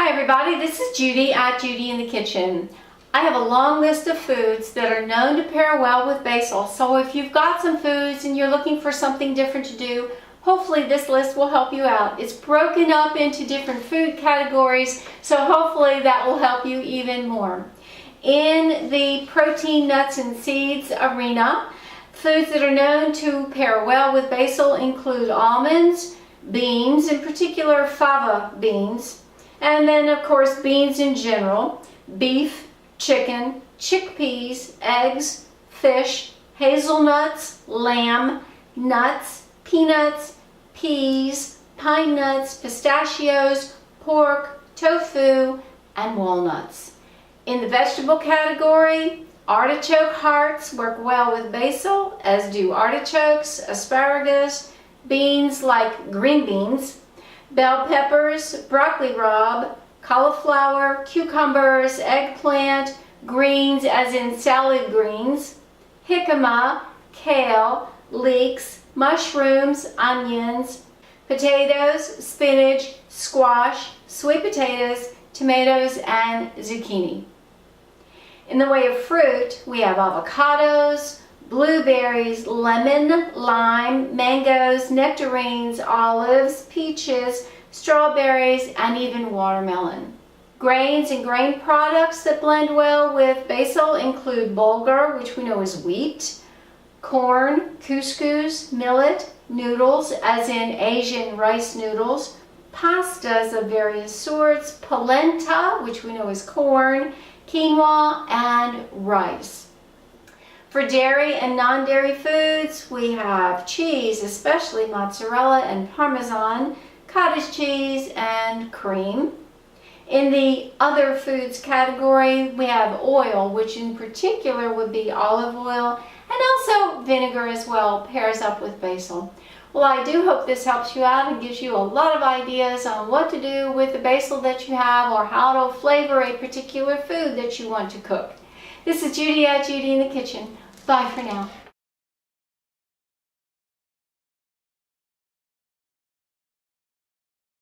Hi everybody, this is Judy at Judy in the Kitchen. I have a long list of foods that are known to pair well with basil, so if you've got some foods and you're looking for something different to do, hopefully this list will help you out. It's broken up into different food categories, so hopefully that will help you even more. In the protein, nuts, and seeds arena, foods that are known to pair well with basil include almonds, beans, in particular fava beans, and then of course beans in general, beef, chicken, chickpeas, eggs, fish, hazelnuts, lamb, nuts, peanuts, peas, pine nuts, pistachios, pork, tofu, and walnuts. In the vegetable category, artichoke hearts work well with basil, as do artichokes, asparagus, beans like green beans, bell peppers, broccoli rabe, cauliflower, cucumbers, eggplant, greens as in salad greens, jicama, kale, leeks, mushrooms, onions, potatoes, spinach, squash, sweet potatoes, tomatoes, and zucchini. In the way of fruit, we have avocados, blueberries, lemon, lime, mangoes, nectarines, olives, peaches, strawberries, and even watermelon. Grains and grain products that blend well with basil include bulgur, which we know is wheat, corn, couscous, millet, noodles, as in Asian rice noodles, pastas of various sorts, polenta, which we know is corn, quinoa, and rice. For dairy and non-dairy foods, we have cheese, especially mozzarella and parmesan, cottage cheese, and cream. In the other foods category, we have oil, which in particular would be olive oil, and also vinegar as well pairs up with basil. Well, I do hope this helps you out and gives you a lot of ideas on what to do with the basil that you have or how to flavor a particular food that you want to cook. This is Judy at Judy in the Kitchen. Bye for now.